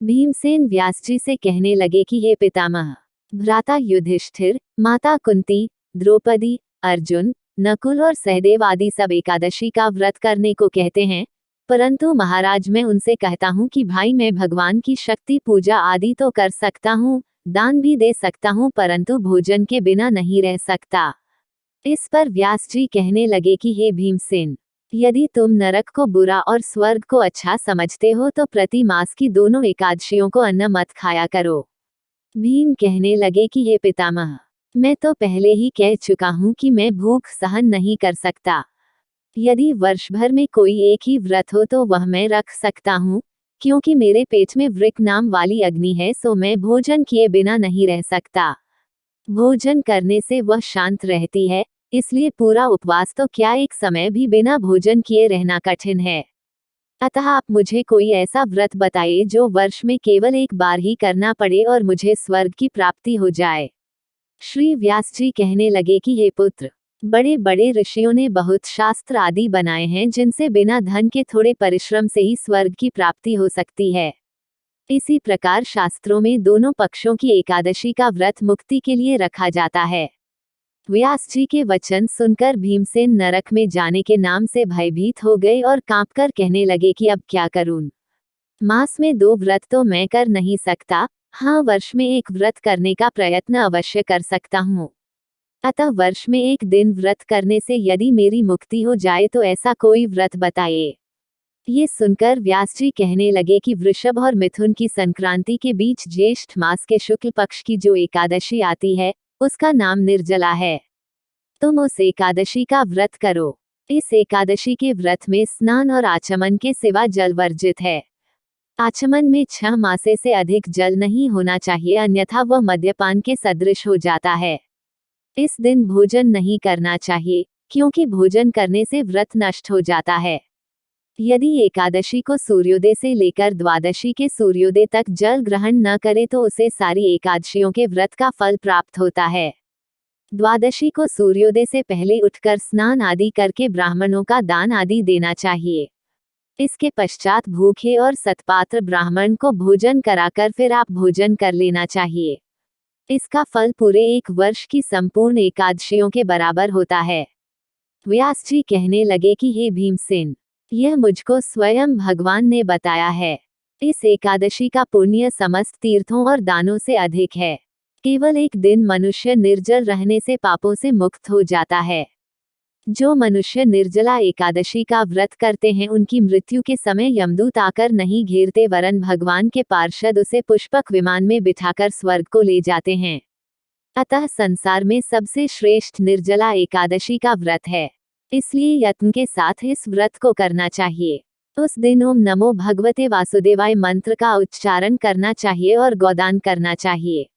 भीमसेन व्यास जी से कहने लगे कि हे पितामह, भ्राता युधिष्ठिर, माता कुंती, द्रौपदी, अर्जुन, नकुल और सहदेव आदि सब एकादशी का व्रत करने को कहते हैं, परंतु महाराज मैं उनसे कहता हूँ कि भाई मैं भगवान की शक्ति पूजा आदि तो कर सकता हूँ, दान भी दे सकता हूँ, परंतु भोजन के बिना नहीं रह सकता। इस पर व्यास जी कहने लगे कि हे भीमसेन, यदि तुम नरक को बुरा और स्वर्ग को अच्छा समझते हो तो प्रति मास की दोनों एकादशियों को अन्न मत खाया करो। भीम कहने लगे कि हे पितामह, मैं तो पहले ही कह चुका हूँ कि मैं भूख सहन नहीं कर सकता। यदि वर्ष भर में कोई एक ही व्रत हो तो वह मैं रख सकता हूँ, क्योंकि मेरे पेट में वृक नाम वाली अग्नि है, सो मैं भोजन किए बिना नहीं रह सकता। भोजन करने से वह शांत रहती है, इसलिए पूरा उपवास तो क्या एक समय भी बिना भोजन किए रहना कठिन है। अतः आप मुझे कोई ऐसा व्रत बताइए जो वर्ष में केवल एक बार ही करना पड़े और मुझे स्वर्ग की प्राप्ति हो जाए। श्री व्यास जी कहने लगे कि हे पुत्र, बड़े बड़े ऋषियों ने बहुत शास्त्र आदि बनाए हैं जिनसे बिना धन के थोड़े परिश्रम से ही स्वर्ग की प्राप्ति हो सकती है। इसी प्रकार शास्त्रों में दोनों पक्षों की एकादशी का व्रत मुक्ति के लिए रखा जाता है। व्यास जी के वचन सुनकर भीमसेन नरक में जाने के नाम से भयभीत हो गए और कांपकर कहने लगे कि अब क्या करूं। मास में 2 व्रत तो मैं कर नहीं सकता, हाँ वर्ष में एक व्रत करने का प्रयत्न अवश्य कर सकता हूँ। अतः वर्ष में एक दिन व्रत करने से यदि मेरी मुक्ति हो जाए तो ऐसा कोई व्रत बताइए। ये सुनकर व्यास जी कहने लगे कि वृषभ और मिथुन की संक्रांति के बीच ज्येष्ठ मास के शुक्ल पक्ष की जो एकादशी आती है, उसका नाम निर्जला है। तुम उस एकादशी का व्रत करो। इस एकादशी के व्रत में स्नान और आचमन के सिवा जल वर्जित है। आचमन में 6 मासे से अधिक जल नहीं होना चाहिए, अन्यथा वह मद्यपान के सदृश हो जाता है। इस दिन भोजन नहीं करना चाहिए, क्योंकि भोजन करने से व्रत नष्ट हो जाता है। यदि एकादशी को सूर्योदय से लेकर द्वादशी के सूर्योदय तक जल ग्रहण न करे तो उसे सारी एकादशियों के व्रत का फल प्राप्त होता है। द्वादशी को सूर्योदय से पहले उठकर स्नान आदि करके ब्राह्मणों का दान आदि देना चाहिए। इसके पश्चात भूखे और सत्पात्र ब्राह्मण को भोजन कराकर फिर आप भोजन कर लेना चाहिए। इसका फल पूरे 1 वर्ष की संपूर्ण एकादशियों के बराबर होता है। व्यास जी कहने लगे कि हे भीमसेन, यह मुझको स्वयं भगवान ने बताया है। इस एकादशी का पुण्य समस्त तीर्थों और दानों से अधिक है। केवल एक दिन मनुष्य निर्जल रहने से पापों से मुक्त हो जाता है। जो मनुष्य निर्जला एकादशी का व्रत करते हैं उनकी मृत्यु के समय यमदूत आकर नहीं घेरते, वरन भगवान के पार्षद उसे पुष्पक विमान में बिठाकर स्वर्ग को ले जाते हैं। अतः संसार में सबसे श्रेष्ठ निर्जला एकादशी का व्रत है, इसलिए यत्न के साथ इस व्रत को करना चाहिए। उस दिन ओम नमो भगवते वासुदेवाय मंत्र का उच्चारण करना चाहिए और गोदान करना चाहिए।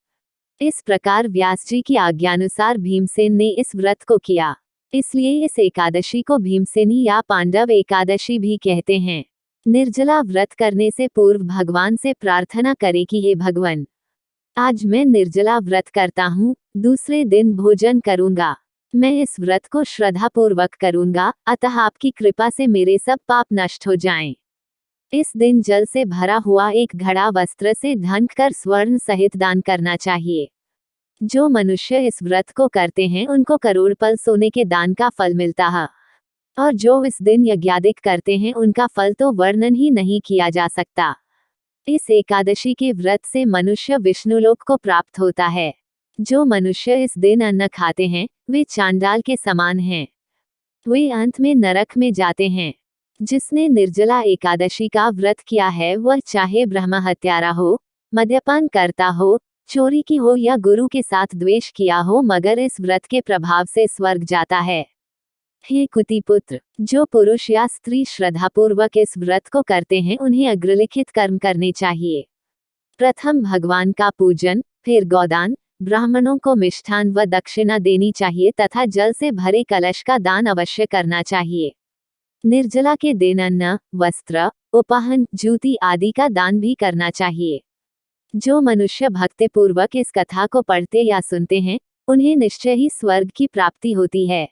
इस प्रकार व्यास जी की आज्ञानुसार भीमसेन ने इस व्रत को किया। इसलिए इस एकादशी को भीमसेनी या पांडव एकादशी भी कहते हैं। निर्जला व्रत करने से पूर्व भगवान से प्रार्थना करें कि हे भगवान, आज मैं निर्जला व्रत करता हूँ, दूसरे दिन भोजन करूँगा। मैं इस व्रत को श्रद्धापूर्वक करूँगा, अतः आपकी कृपा से मेरे सब पाप नष्ट हो जाएं। इस दिन जल से भरा हुआ एक घड़ा वस्त्र से ढंक कर स्वर्ण सहित दान करना चाहिए। जो मनुष्य इस व्रत को करते हैं उनको करोड़पल सोने के दान का फल मिलता है, और जो इस दिन यज्ञादिक करते हैं उनका फल तो वर्णन ही नहीं किया जा सकता। इस एकादशी के व्रत से मनुष्य विष्णुलोक को प्राप्त होता है। जो मनुष्य इस दिन अन्न खाते हैं वे चांडाल के समान हैं, वे अंत में नरक में जाते हैं। जिसने निर्जला एकादशी का व्रत किया है वह चाहे ब्रह्म हत्यारा हो, मद्यपान करता हो, चोरी की हो या गुरु के साथ द्वेष किया हो, मगर इस व्रत के प्रभाव से स्वर्ग जाता है। हे कुति पुत्र, जो पुरुष या स्त्री श्रद्धापूर्वक इस व्रत को करते हैं उन्हें अग्रलिखित कर्म करने चाहिए। प्रथम भगवान का पूजन, फिर गोदान, ब्राह्मणों को मिष्ठान व दक्षिणा देनी चाहिए तथा जल से भरे कलश का दान अवश्य करना चाहिए। निर्जला के दिन अन्न, वस्त्र, उपहान, जूती आदि का दान भी करना चाहिए। जो मनुष्य भक्तिपूर्वक इस कथा को पढ़ते या सुनते हैं उन्हें निश्चय ही स्वर्ग की प्राप्ति होती है।